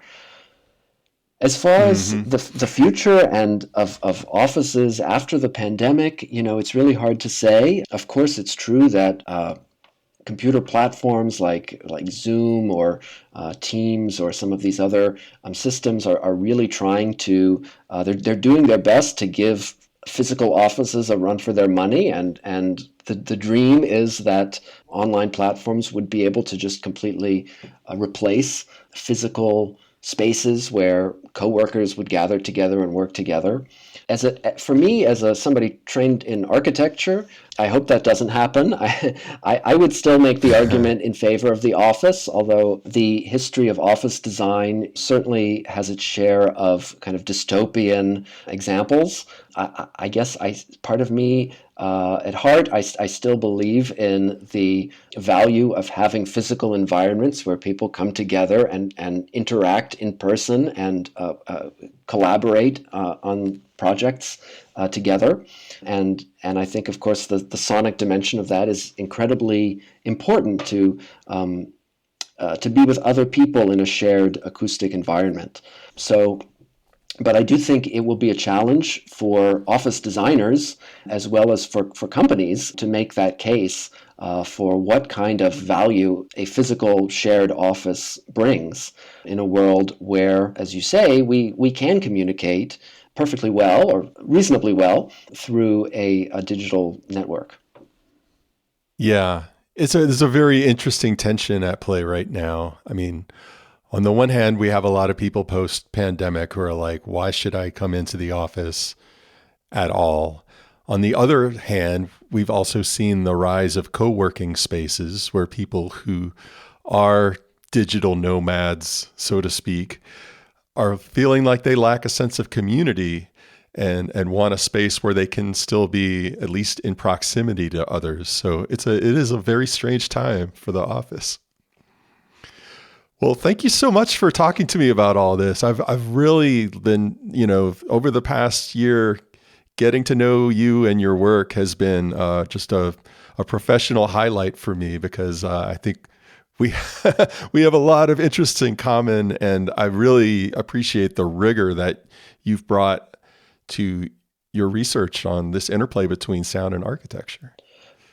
As far as the future and of offices after the pandemic, it's really hard to say. Of course, it's true that computer platforms like Zoom or Teams or some of these other systems are really trying to, they're doing their best to give physical offices a run for their money, and the dream is that online platforms would be able to just completely replace physical spaces where coworkers would gather together and work together. For me, as somebody trained in architecture, I hope that doesn't happen. I would still make the argument in favor of the office, although the history of office design certainly has its share of kind of dystopian examples. I guess part of me, at heart, I still believe in the value of having physical environments where people come together and interact in person and collaborate on projects together. And I think, of course, the sonic dimension of that is incredibly important to be with other people in a shared acoustic environment. But I do think it will be a challenge for office designers as well as for companies to make that case for what kind of value a physical shared office brings in a world where, as you say, we can communicate perfectly well or reasonably well through a digital network. Yeah, there's a very interesting tension at play right now. I mean, on the one hand, we have a lot of people post-pandemic who are like, why should I come into the office at all? On the other hand, we've also seen the rise of co-working spaces where people who are digital nomads, so to speak, are feeling like they lack a sense of community and want a space where they can still be at least in proximity to others. So it is a very strange time for the office. Well, thank you so much for talking to me about all this. I've really been, over the past year, getting to know you and your work has been just a professional highlight for me, because I think we have a lot of interests in common, and I really appreciate the rigor that you've brought to your research on this interplay between sound and architecture.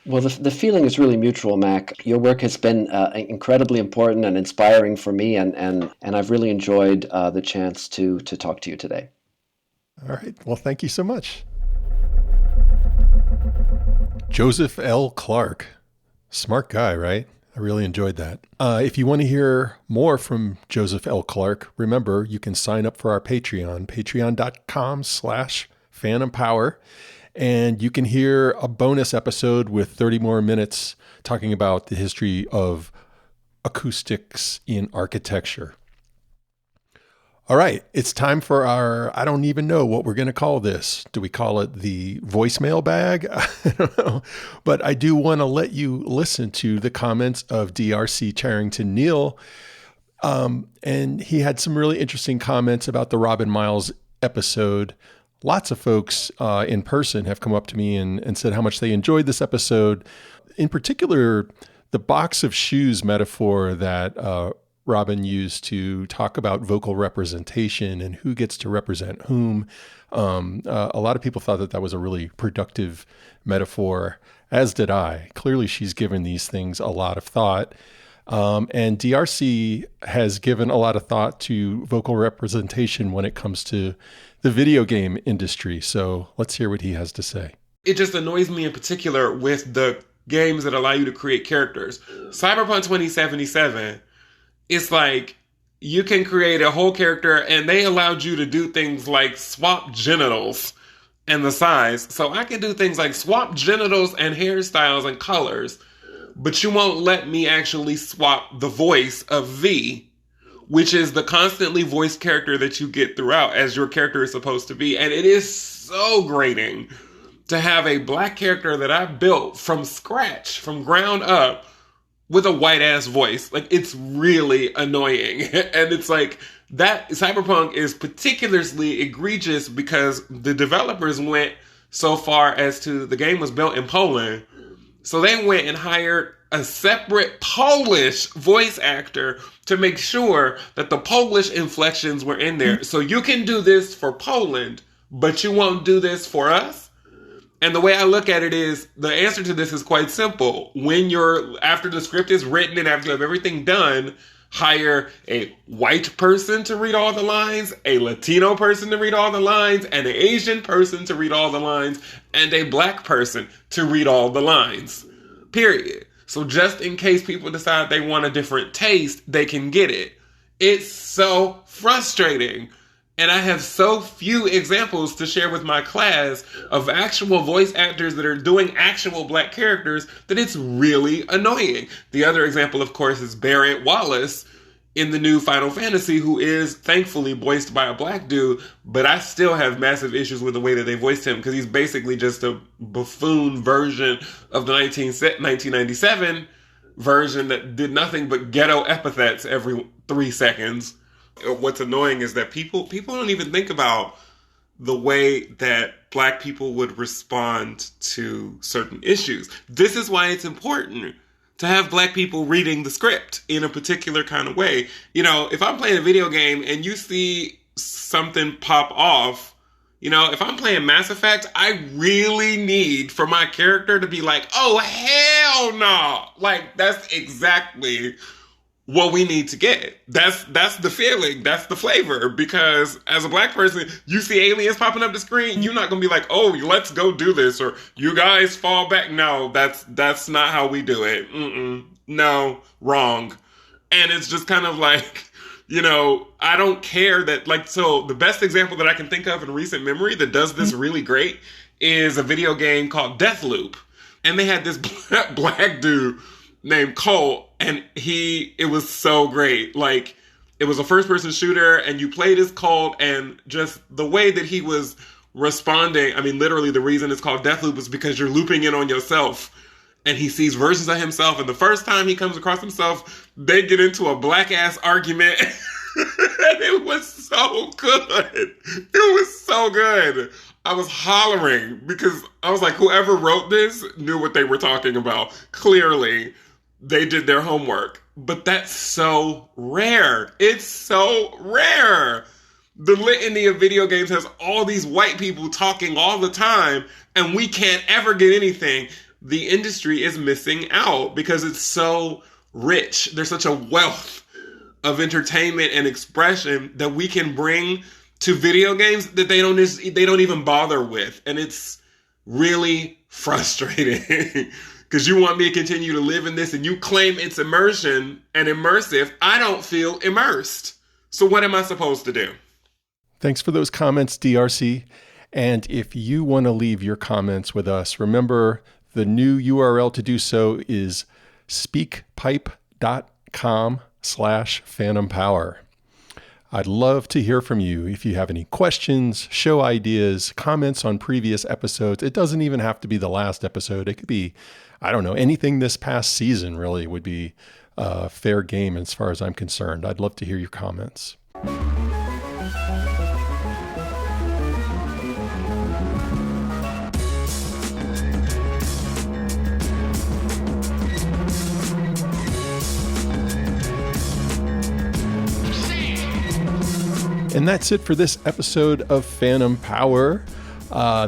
Well, the feeling is really mutual, Mac. Your work has been incredibly important and inspiring for me, and I've really enjoyed the chance to talk to you today. All right. Well, thank you so much. Joseph L. Clarke. Smart guy, right? I really enjoyed that. If you want to hear more from Joseph L. Clarke, remember, you can sign up for our Patreon, patreon.com/phantompower. And you can hear a bonus episode with 30 more minutes talking about the history of acoustics in architecture. All right, it's time for I don't even know what we're going to call this. Do we call it the voicemail bag? I don't know. But I do want to let you listen to the comments of DRC Charrington Neal. And he had some really interesting comments about the Robin Miles episode. Lots of folks in person have come up to me and said how much they enjoyed this episode. In particular, the box of shoes metaphor that Robin used to talk about vocal representation and who gets to represent whom. A lot of people thought that was a really productive metaphor, as did I. Clearly, she's given these things a lot of thought. And DRC has given a lot of thought to vocal representation when it comes to the video game industry. So let's hear what he has to say. It just annoys me in particular with the games that allow you to create characters. Cyberpunk 2077, it's like you can create a whole character, and they allowed you to do things like swap genitals. and the size. So I can do things like swap genitals and hairstyles and colors, but you won't let me actually swap the voice of V, which is the constantly voiced character that you get throughout as your character is supposed to be. And it is so grating to have a black character that I built from scratch, from ground up, with a white ass voice. Like, it's really annoying. And it's like, that Cyberpunk is particularly egregious because the developers went so far as to, the game was built in Poland. So they went and hired a separate Polish voice actor to make sure that the Polish inflections were in there. So you can do this for Poland, but you won't do this for us? And the way I look at it is, the answer to this is quite simple. After the script is written and after you have everything done, hire a white person to read all the lines, a Latino person to read all the lines, and an Asian person to read all the lines, and a black person to read all the lines. Period. So just in case people decide they want a different taste, they can get it. It's so frustrating. And I have so few examples to share with my class of actual voice actors that are doing actual black characters that it's really annoying. The other example, of course, is Barrett Wallace in the new Final Fantasy, who is thankfully voiced by a black dude, but I still have massive issues with the way that they voiced him because he's basically just a buffoon version of the 1997 version that did nothing but ghetto epithets every 3 seconds. What's annoying is that people don't even think about the way that black people would respond to certain issues. This is why it's important to have black people reading the script in a particular kind of way. You know, if I'm playing a video game and you see something pop off, you know, if I'm playing Mass Effect, I really need for my character to be like, oh, hell no. Like, that's exactly what we need to get. That's the feeling. That's the flavor. Because as a black person, you see aliens popping up the screen, you're not going to be like, oh, let's go do this. Or you guys fall back. No, that's not how we do it. No, wrong. And it's just kind of like, you know, I don't care that, like, so the best example that I can think of in recent memory that does this really great is a video game called Deathloop. And they had this black dude named Cole, and it was so great. Like, it was a first-person shooter, and you played as Colt, and just the way that he was responding, I mean, literally the reason it's called Deathloop is because you're looping in on yourself, and he sees versions of himself, and the first time he comes across himself, they get into a black-ass argument, and it was so good. It was so good. I was hollering, because I was like, whoever wrote this knew what they were talking about. Clearly, they did their homework. But that's so rare. It's so rare. The litany of video games has all these white people talking all the time, and we can't ever get anything. The industry is missing out because it's so rich. There's such a wealth of entertainment and expression that we can bring to video games that they don't even bother with. And it's really frustrating. Because you want me to continue to live in this and you claim it's immersion and immersive. I don't feel immersed. So what am I supposed to do? Thanks for those comments, DRC. And if you want to leave your comments with us, remember the new URL to do so is speakpipe.com/phantompower. I'd love to hear from you. If you have any questions, show ideas, comments on previous episodes. It doesn't even have to be the last episode. It could be, I don't know, anything this past season really would be fair game as far as I'm concerned. I'd love to hear your comments. And that's it for this episode of Phantom Power.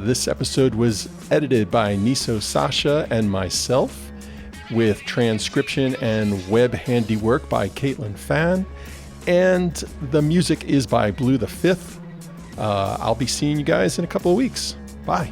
This episode was edited by Niso Sasha and myself, with transcription and web handiwork by Caitlin Fan. And the music is by Blue the Fifth. I'll be seeing you guys in a couple of weeks. Bye.